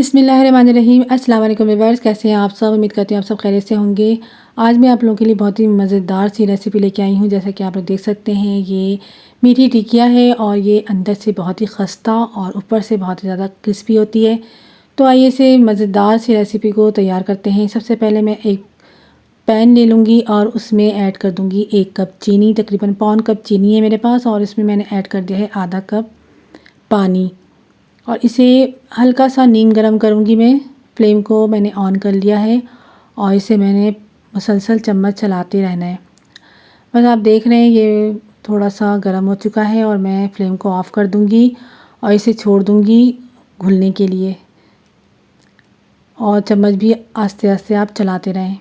बिस्मिल्लाहिर्रहमानिर्रहीम। अस्सलाम वालेकुम व्यूअर्स, कैसे हैं आप सब। उम्मीद करती हूँ आप सब खैरियत से होंगे। आज मैं आप लोगों के लिए बहुत ही मज़ेदार सी रेसिपी लेके आई हूँ। जैसा कि आप लोग देख सकते हैं, ये मीठी टिकिया है और ये अंदर से बहुत ही खस्ता और ऊपर से बहुत ही ज़्यादा क्रिस्पी होती है। तो आइए इसे मज़ेदार सी रेसिपी को तैयार करते हैं। सबसे पहले मैं एक पैन ले लूँगी और उसमें ऐड कर दूँगी 1 कप चीनी। तकरीबन पौन कप चीनी है मेरे पास और इसमें मैंने ऐड कर दिया है आधा कप पानी और इसे हल्का सा नीम गरम करूँगी मैं। फ्लेम को मैंने ऑन कर लिया है और इसे मैंने मुसलसल चम्मच चलाते रहना है। बस आप देख रहे हैं ये थोड़ा सा गर्म हो चुका है और मैं फ्लेम को ऑफ़ कर दूँगी और इसे छोड़ दूँगी घुलने के लिए और चम्मच भी आस्ते आस्ते आप चलाते रहें।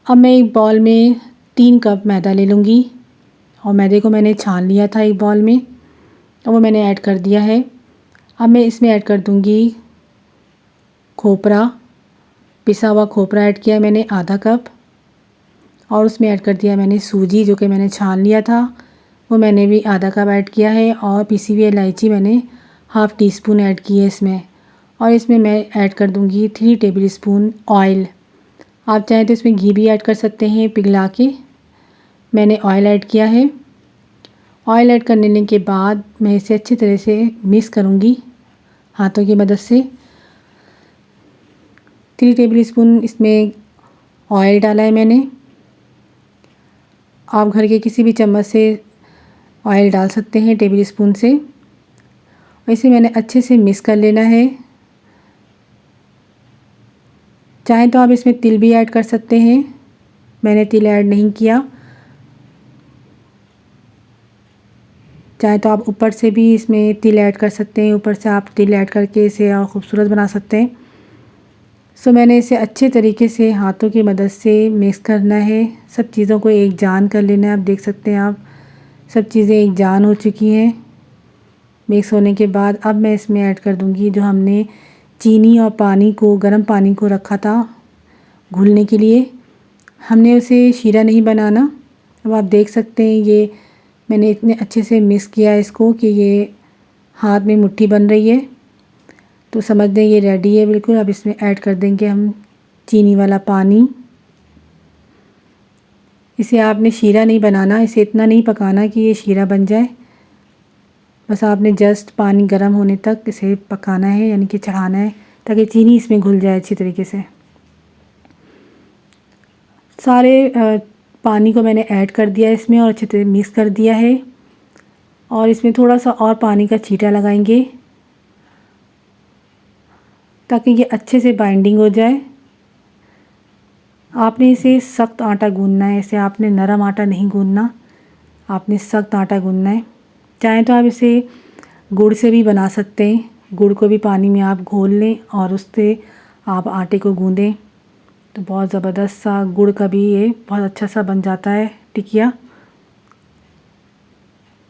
अब मैं एक बाउल में 3 कप मैदा ले लूँगी और मैदे को मैंने छान लिया था एक बाउल में और वो मैंने ऐड कर दिया है। अब मैं इसमें ऐड कर दूँगी खोपरा, पिसा हुआ खोपरा ऐड किया है मैंने आधा कप और उसमें ऐड कर दिया मैंने सूजी जो कि मैंने छान लिया था, वो मैंने भी आधा कप ऐड किया है और पिसी हुई इलायची मैंने हाफ़ टी स्पून ऐड की है इसमें। और इसमें मैं ऐड कर दूँगी 3 टेबल स्पून ऑयल। आप चाहें तो इसमें घी भी ऐड कर सकते हैं पिघला के। मैंने ऑयल ऐड किया है। ऑयल ऐड करने के बाद मैं इसे अच्छी तरह से मिक्स करूँगी हाथों की मदद से। 3 टेबल स्पून इसमें ऑयल डाला है मैंने। आप घर के किसी भी चम्मच से ऑयल डाल सकते हैं टेबल स्पून से। और इसे मैंने अच्छे से मिक्स कर लेना है। चाहें तो आप इसमें तिल भी ऐड कर सकते हैं, मैंने तिल ऐड नहीं किया। चाहे तो आप ऊपर से भी इसमें तिल ऐड कर सकते हैं, ऊपर से आप तिल ऐड करके इसे और ख़ूबसूरत बना सकते हैं। सो मैंने इसे अच्छे तरीके से हाथों की मदद से मिक्स करना है, सब चीज़ों को एक जान कर लेना है। आप देख सकते हैं आप सब चीज़ें एक जान हो चुकी हैं। मिक्स होने के बाद अब मैं इसमें ऐड कर दूंगी जो हमने चीनी और पानी को, गर्म पानी को रखा था घुलने के लिए। हमने उसे शीरा नहीं बनाना। अब आप देख सकते हैं ये मैंने इतने अच्छे से मिक्स किया इसको कि ये हाथ में मुट्ठी बन रही है। तो समझ दें ये रेडी है बिल्कुल। अब इसमें ऐड कर देंगे हम चीनी वाला पानी। इसे आपने शीरा नहीं बनाना, इसे इतना नहीं पकाना कि ये शीरा बन जाए। बस आपने जस्ट पानी गर्म होने तक इसे पकाना है, यानी कि चढ़ाना है, ताकि चीनी इसमें घुल जाए अच्छी तरीके से। सारे पानी को मैंने ऐड कर दिया इसमें और अच्छे से मिक्स कर दिया है। और इसमें थोड़ा सा और पानी का छींटा लगाएंगे ताकि ये अच्छे से बाइंडिंग हो जाए। आपने इसे सख्त आटा गूंदना है, इसे आपने नरम आटा नहीं गूंदना, आपने सख्त आटा गूंदना है। चाहें तो आप इसे गुड़ से भी बना सकते हैं, गुड़ को भी पानी में आप घोल लें और उससे आप आटे को गूंदें तो बहुत ज़बरदस्त सा गुड़ का भी ये बहुत अच्छा सा बन जाता है टिकिया।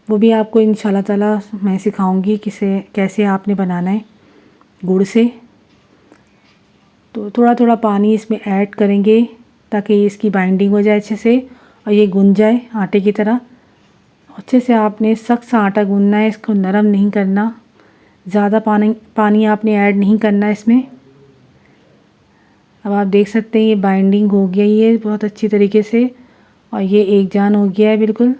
वो भी आपको इंशाल्लाह ताला मैं सिखाऊंगी कैसे आपने बनाना है गुड़ से। तो थोड़ा थोड़ा पानी इसमें ऐड करेंगे ताकि इसकी बाइंडिंग हो जाए अच्छे से और ये गूंद जाए आटे की तरह। अच्छे से आपने सख्त सा आटा गूंदना है, इसको नरम नहीं करना। ज़्यादा पानी आपने ऐड नहीं करना इसमें। अब आप देख सकते हैं ये बाइंडिंग हो गई है बहुत अच्छी तरीके से और ये एक जान हो गया है बिल्कुल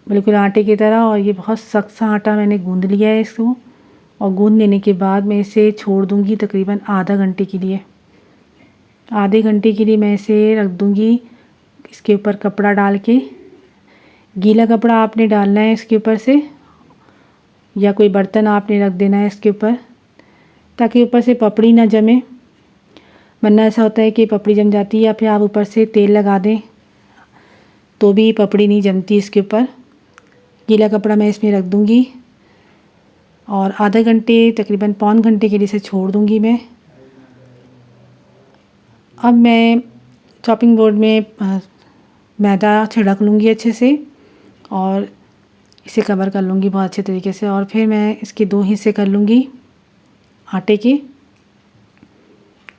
बिल्कुल आटे की तरह। और ये बहुत सख्त सा आटा मैंने गूंद लिया है इसको। और गूंद लेने के बाद मैं इसे छोड़ दूंगी तकरीबन आधा घंटे के लिए। आधे घंटे के लिए मैं इसे रख दूंगी इसके ऊपर कपड़ा डाल के। गीला कपड़ा आपने डालना है इसके ऊपर से, या कोई बर्तन आपने रख देना है इसके ऊपर ताकि ऊपर से पपड़ी ना जमे। वरना ऐसा होता है कि पपड़ी जम जाती है, या फिर आप ऊपर से तेल लगा दें तो भी पपड़ी नहीं जमती इसके ऊपर। गीला कपड़ा मैं इसमें रख दूंगी और आधा घंटे तकरीबन पौन घंटे के लिए इसे छोड़ दूंगी मैं। अब मैं चॉपिंग बोर्ड में मैदा छिड़क लूँगी अच्छे से और इसे कवर कर लूँगी बहुत अच्छे तरीके से। और फिर मैं इसके 2 हिस्से कर लूँगी आटे के।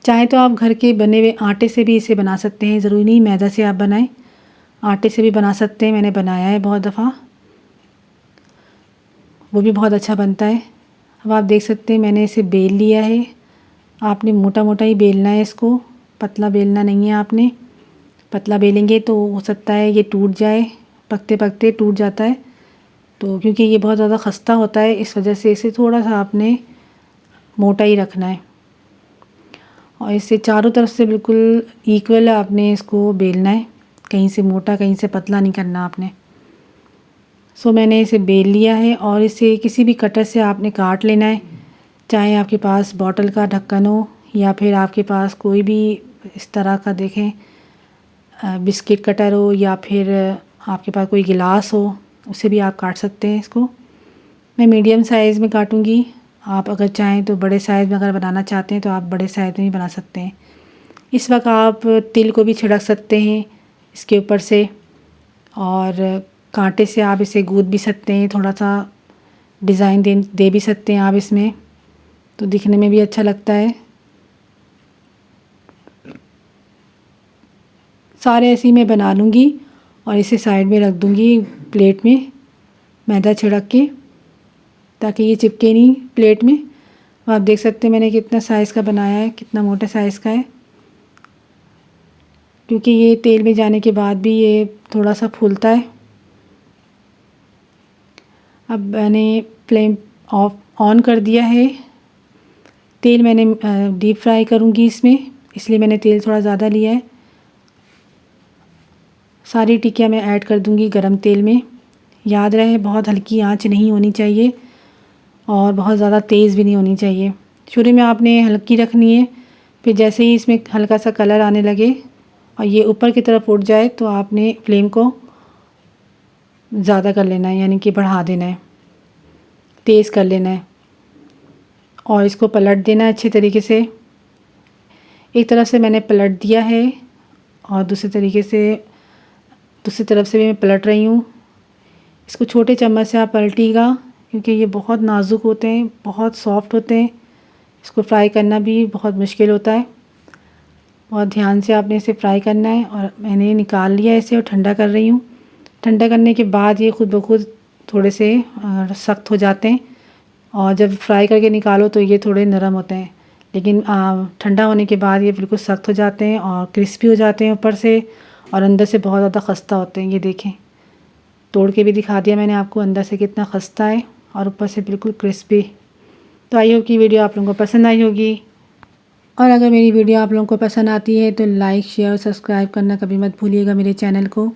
चाहे तो आप घर के बने हुए आटे से भी इसे बना सकते हैं, ज़रूरी नहीं मैदा से आप बनाएं, आटे से भी बना सकते हैं। मैंने बनाया है बहुत दफ़ा, वो भी बहुत अच्छा बनता है। अब आप देख सकते हैं मैंने इसे बेल लिया है। आपने मोटा मोटा ही बेलना है इसको, पतला बेलना नहीं है आपने। पतला बेलेंगे तो हो सकता है ये टूट जाए, पकते पकते टूट जाता है। तो क्योंकि ये बहुत ज़्यादा खस्ता होता है इस वजह से इसे थोड़ा सा आपने मोटा ही रखना है। और इसे चारों तरफ से बिल्कुल इक्वल आपने इसको बेलना है, कहीं से मोटा कहीं से पतला नहीं करना आपने। सो मैंने इसे बेल लिया है और इसे किसी भी कटर से आपने काट लेना है। चाहे आपके पास बॉटल का ढक्कन हो या फिर आपके पास कोई भी इस तरह का देखें बिस्किट कटर हो या फिर आपके पास कोई गिलास हो, उससे भी आप काट सकते हैं इसको। मैं मीडियम साइज़ में काटूंगी। आप अगर चाहें तो बड़े साइज़ में अगर बनाना चाहते हैं तो आप बड़े साइज़ में भी बना सकते हैं। इस वक्त आप तिल को भी छिड़क सकते हैं इसके ऊपर से, और कांटे से आप इसे गूंद भी सकते हैं, थोड़ा सा डिज़ाइन दे भी सकते हैं आप इसमें, तो दिखने में भी अच्छा लगता है। सारे ऐसे ही मैं बना लूँगी और इसे साइड में रख दूँगी प्लेट में मैदा छिड़क के, ताकि ये चिपके नहीं प्लेट में। आप देख सकते हैं मैंने कितना साइज़ का बनाया है, कितना मोटे साइज़ का है, क्योंकि ये तेल में जाने के बाद भी ये थोड़ा सा फूलता है। अब मैंने फ्लेम ऑन कर दिया है। तेल मैंने डीप फ्राई करूँगी इसमें, इसलिए मैंने तेल थोड़ा ज़्यादा लिया है। सारी टिक्कियाँ मैं ऐड कर दूँगी गरम तेल में। याद रहे बहुत हल्की आंच नहीं होनी चाहिए और बहुत ज़्यादा तेज़ भी नहीं होनी चाहिए। शुरू में आपने हल्की रखनी है, फिर जैसे ही इसमें हल्का सा कलर आने लगे और ये ऊपर की तरफ उठ जाए तो आपने फ्लेम को ज़्यादा कर लेना है, यानी कि बढ़ा देना है, तेज़ कर लेना है और इसको पलट देना है अच्छे तरीके से। एक तरफ से मैंने पलट दिया है और दूसरी तरफ से भी मैं पलट रही हूँ। इसको छोटे चम्मच से आप पलटिएगा, क्योंकि ये बहुत नाजुक होते हैं, बहुत सॉफ्ट होते हैं। इसको फ्राई करना भी बहुत मुश्किल होता है, बहुत ध्यान से आपने इसे फ्राई करना है। और मैंने निकाल लिया इसे और ठंडा कर रही हूँ। ठंडा करने के बाद ये खुद ब खुद थोड़े से सख्त हो जाते हैं और जब फ्राई करके निकालो तो ये थोड़े नरम होते हैं, लेकिन ठंडा होने के बाद ये बिल्कुल सख्त हो जाते हैं और क्रिस्पी हो जाते हैं ऊपर से और अंदर से बहुत ज़्यादा खस्ता होते हैं। ये देखें, तोड़ के भी दिखा दिया मैंने आपको अंदर से कितना खस्ता है और ऊपर से बिल्कुल क्रिस्पी। तो आई होप कि वीडियो आप लोगों को पसंद आई होगी, और अगर मेरी वीडियो आप लोगों को पसंद आती है तो लाइक शेयर और सब्सक्राइब करना कभी मत भूलिएगा मेरे चैनल को।